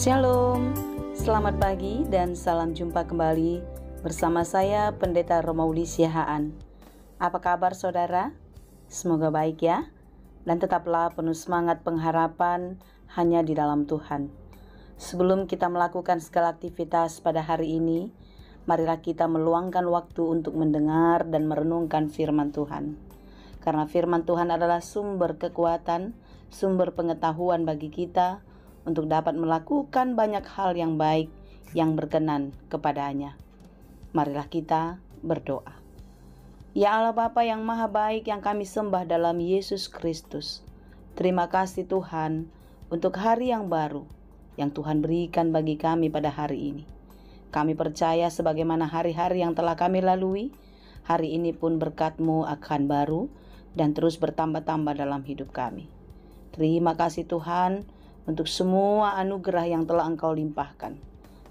Shalom, selamat pagi dan salam jumpa kembali bersama saya Pendeta Romauli Siahaan. Apa kabar saudara? Semoga baik ya, dan tetaplah penuh semangat pengharapan hanya di dalam Tuhan. Sebelum kita melakukan segala aktivitas pada hari ini, marilah kita meluangkan waktu untuk mendengar dan merenungkan firman Tuhan. Karena firman Tuhan adalah sumber kekuatan, sumber pengetahuan bagi kita untuk dapat melakukan banyak hal yang baik yang berkenan kepadanya. Marilah kita berdoa. Ya Allah Bapa yang maha baik yang kami sembah dalam Yesus Kristus, terima kasih Tuhan untuk hari yang baru yang Tuhan berikan bagi kami pada hari ini. Kami percaya sebagaimana hari-hari yang telah kami lalui, hari ini pun berkat-Mu akan baru dan terus bertambah-tambah dalam hidup kami. Terima kasih Tuhan untuk semua anugerah yang telah Engkau limpahkan.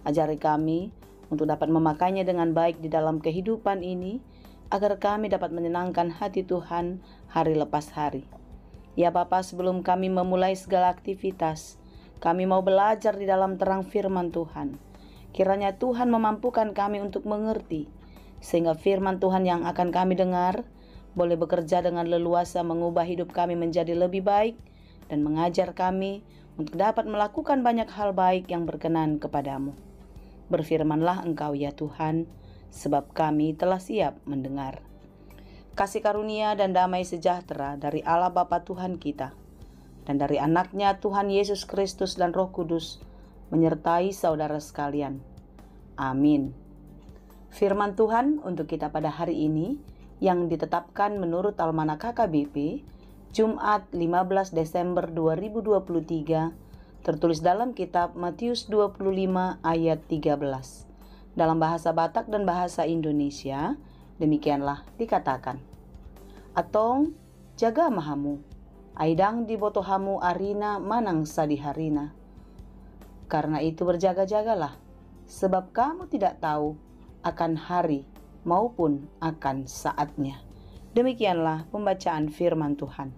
Ajari kami untuk dapat memakainya dengan baik di dalam kehidupan ini, agar kami dapat menyenangkan hati Tuhan hari lepas hari. Ya Bapa, sebelum kami memulai segala aktivitas, kami mau belajar di dalam terang firman Tuhan. Kiranya Tuhan memampukan kami untuk mengerti, sehingga firman Tuhan yang akan kami dengar boleh bekerja dengan leluasa mengubah hidup kami menjadi lebih baik dan mengajar kami untuk dapat melakukan banyak hal baik yang berkenan kepadamu. Berfirmanlah Engkau ya Tuhan, sebab kami telah siap mendengar. Kasih karunia dan damai sejahtera dari Allah Bapa Tuhan kita, dan dari anaknya Tuhan Yesus Kristus dan Roh Kudus, menyertai saudara sekalian. Amin. Firman Tuhan untuk kita pada hari ini, yang ditetapkan menurut Almanak KKBP, Jumat 15 Desember 2023, tertulis dalam kitab Matius 25 ayat 13. Dalam bahasa Batak dan bahasa Indonesia, demikianlah dikatakan. Atong jaga mahamu, aidang di botohamu arina manang sadiharina. Karena itu berjaga-jagalah, sebab kamu tidak tahu akan hari maupun akan saatnya. Demikianlah pembacaan firman Tuhan.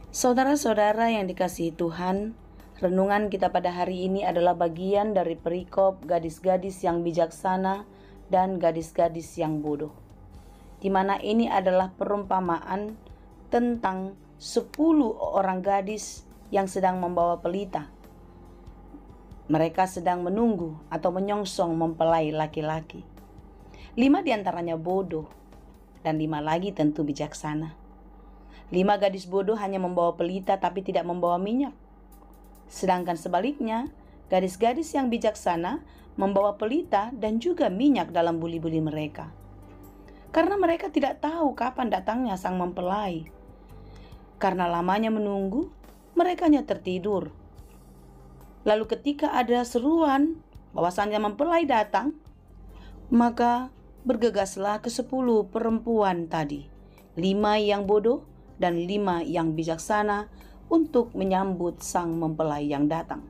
Saudara-saudara yang dikasihi Tuhan, renungan kita pada hari ini adalah bagian dari perikop gadis-gadis yang bijaksana dan gadis-gadis yang bodoh, di mana ini adalah perumpamaan tentang 10 orang gadis yang sedang membawa pelita. Mereka sedang menunggu atau menyongsong mempelai laki-laki. 5 diantaranya bodoh, dan 5 lagi tentu bijaksana. 5 gadis bodoh hanya membawa pelita tapi tidak membawa minyak. Sedangkan sebaliknya, gadis-gadis yang bijaksana membawa pelita dan juga minyak dalam buli-buli mereka. Karena mereka tidak tahu kapan datangnya sang mempelai. Karena lamanya menunggu, mereka hanya tertidur. Lalu ketika ada seruan bahwasannya mempelai datang, maka bergegaslah ke-10 perempuan tadi, 5 yang bodoh dan 5 yang bijaksana untuk menyambut sang mempelai yang datang.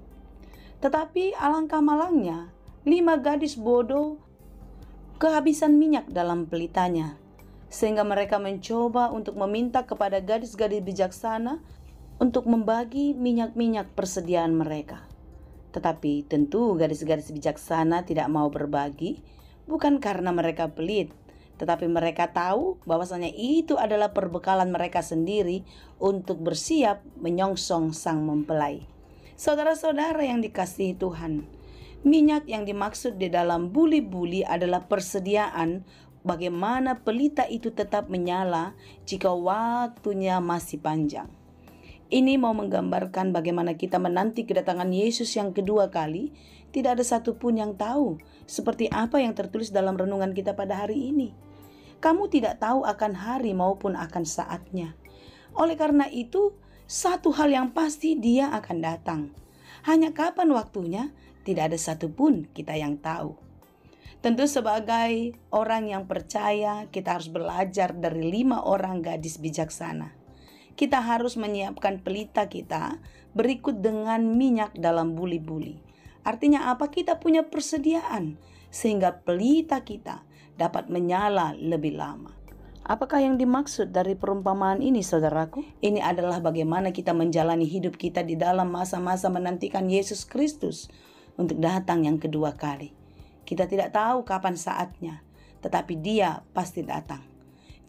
Tetapi alangkah malangnya, 5 gadis bodoh kehabisan minyak dalam pelitanya, sehingga mereka mencoba untuk meminta kepada gadis-gadis bijaksana untuk membagi minyak-minyak persediaan mereka. Tetapi tentu gadis-gadis bijaksana tidak mau berbagi, bukan karena mereka pelit, tetapi mereka tahu bahwasanya itu adalah perbekalan mereka sendiri untuk bersiap menyongsong sang mempelai. Saudara-saudara yang dikasihi Tuhan, minyak yang dimaksud di dalam buli-buli adalah persediaan bagaimana pelita itu tetap menyala jika waktunya masih panjang. Ini mau menggambarkan bagaimana kita menanti kedatangan Yesus yang kedua kali. Tidak ada satupun yang tahu seperti apa yang tertulis dalam renungan kita pada hari ini. Kamu tidak tahu akan hari maupun akan saatnya. Oleh karena itu, satu hal yang pasti, Dia akan datang. Hanya kapan waktunya, tidak ada satupun kita yang tahu. Tentu sebagai orang yang percaya, kita harus belajar dari 5 orang gadis bijaksana. Kita harus menyiapkan pelita kita berikut dengan minyak dalam buli-buli. Artinya apa? Kita punya persediaan sehingga pelita kita dapat menyala lebih lama. Apakah yang dimaksud dari perumpamaan ini, saudaraku? Ini adalah bagaimana kita menjalani hidup kita di dalam masa-masa menantikan Yesus Kristus untuk datang yang kedua kali. Kita tidak tahu kapan saatnya, tetapi Dia pasti datang.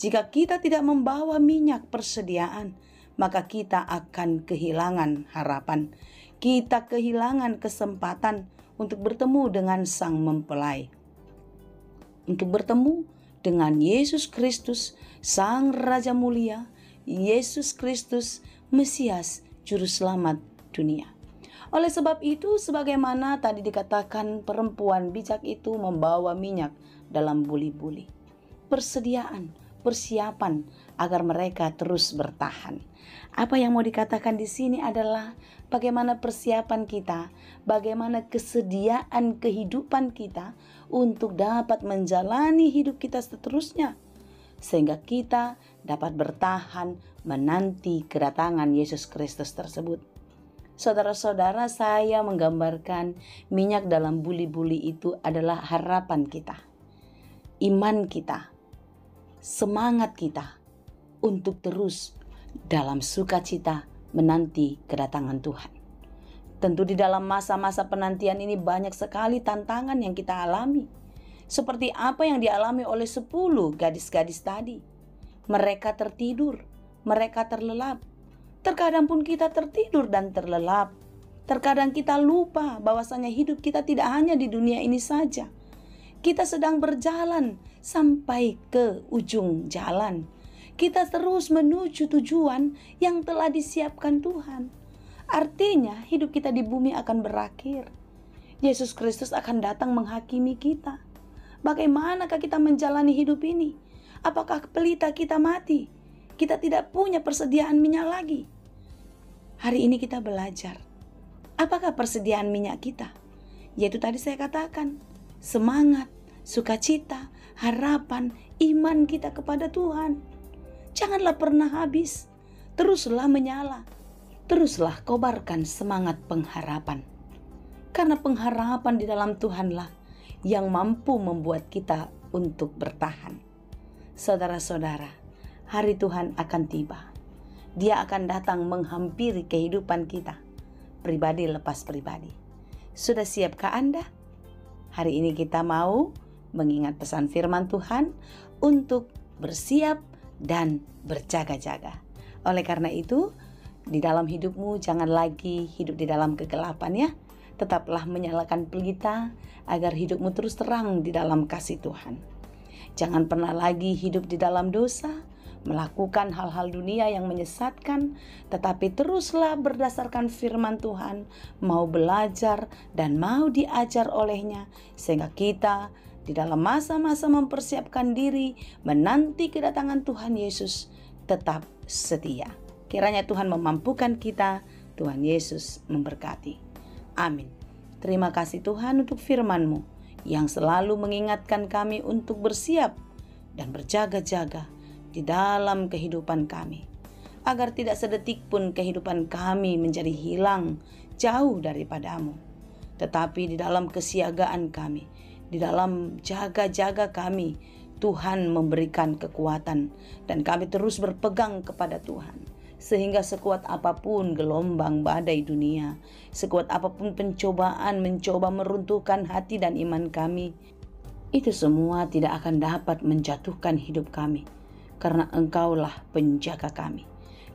Jika kita tidak membawa minyak persediaan, maka kita akan kehilangan harapan. Kita kehilangan kesempatan untuk bertemu dengan Sang Mempelai. Untuk bertemu dengan Yesus Kristus, Sang Raja Mulia, Yesus Kristus, Mesias, Juru Selamat dunia. Oleh sebab itu, sebagaimana tadi dikatakan, perempuan bijak itu membawa minyak dalam buli-buli. Persediaan, persiapan agar mereka terus bertahan. Apa yang mau dikatakan di sini adalah bagaimana persiapan kita, bagaimana kesediaan kehidupan kita untuk dapat menjalani hidup kita seterusnya, sehingga kita dapat bertahan menanti kedatangan Yesus Kristus tersebut. Saudara-saudara, saya menggambarkan minyak dalam buli-buli itu adalah harapan kita, iman kita, semangat kita untuk terus dalam sukacita menanti kedatangan Tuhan. Tentu di dalam masa-masa penantian ini banyak sekali tantangan yang kita alami. Seperti apa yang dialami oleh 10 gadis-gadis tadi. Mereka tertidur, mereka terlelap. Terkadang pun kita tertidur dan terlelap. Terkadang kita lupa bahwasanya hidup kita tidak hanya di dunia ini saja. Kita sedang berjalan sampai ke ujung jalan. Kita terus menuju tujuan yang telah disiapkan Tuhan. Artinya hidup kita di bumi akan berakhir. Yesus Kristus akan datang menghakimi kita. Bagaimanakah kita menjalani hidup ini? Apakah pelita kita mati? Kita tidak punya persediaan minyak lagi. Hari ini kita belajar. Apakah persediaan minyak kita? Yaitu tadi saya katakan, semangat, sukacita, harapan, iman kita kepada Tuhan. Janganlah pernah habis. Teruslah menyala. Teruslah kobarkan semangat pengharapan. Karena pengharapan di dalam Tuhanlah yang mampu membuat kita untuk bertahan. Saudara-saudara, hari Tuhan akan tiba. Dia akan datang menghampiri kehidupan kita, pribadi lepas pribadi. Sudah siapkah Anda? Hari ini kita mau mengingat pesan firman Tuhan untuk bersiap dan berjaga-jaga. Oleh karena itu, di dalam hidupmu jangan lagi hidup di dalam kegelapan ya. Tetaplah menyalakan pelita agar hidupmu terus terang di dalam kasih Tuhan. Jangan pernah lagi hidup di dalam dosa, melakukan hal-hal dunia yang menyesatkan, tetapi teruslah berdasarkan firman Tuhan, mau belajar dan mau diajar olehnya, sehingga kita di dalam masa-masa mempersiapkan diri menanti kedatangan Tuhan Yesus tetap setia. Kiranya Tuhan memampukan kita, Tuhan Yesus memberkati. Amin. Terima kasih Tuhan untuk firman-Mu yang selalu mengingatkan kami untuk bersiap dan berjaga-jaga di dalam kehidupan kami. Agar tidak sedetik pun kehidupan kami menjadi hilang jauh daripada-Mu. Tetapi di dalam kesiagaan kami, di dalam jaga-jaga kami, Tuhan memberikan kekuatan dan kami terus berpegang kepada Tuhan. Sehingga sekuat apapun gelombang badai dunia, sekuat apapun pencobaan mencoba meruntuhkan hati dan iman kami, itu semua tidak akan dapat menjatuhkan hidup kami, karena Engkaulah penjaga kami.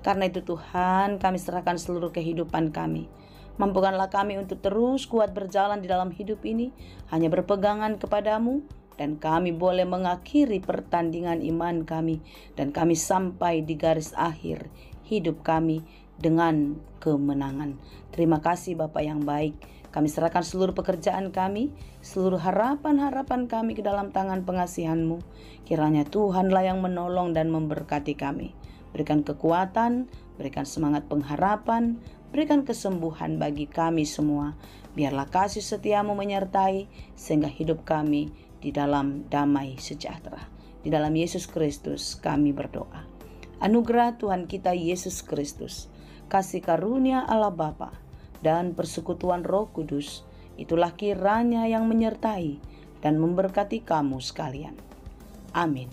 Karena itu Tuhan, kami serahkan seluruh kehidupan kami. Mampukanlah kami untuk terus kuat berjalan di dalam hidup ini, hanya berpegangan kepadamu, dan kami boleh mengakhiri pertandingan iman kami, dan kami sampai di garis akhir hidup kami dengan kemenangan. Terima kasih Bapa yang baik. Kami serahkan seluruh pekerjaan kami, seluruh harapan-harapan kami ke dalam tangan pengasihan-Mu. Kiranya Tuhanlah yang menolong dan memberkati kami. Berikan kekuatan, berikan semangat pengharapan, berikan kesembuhan bagi kami semua. Biarlah kasih setia-Mu menyertai, sehingga hidup kami di dalam damai sejahtera. Di dalam Yesus Kristus kami berdoa. Anugerah Tuhan kita Yesus Kristus, kasih karunia Allah Bapa, dan persekutuan Roh Kudus, itulah kiranya yang menyertai dan memberkati kamu sekalian. Amin.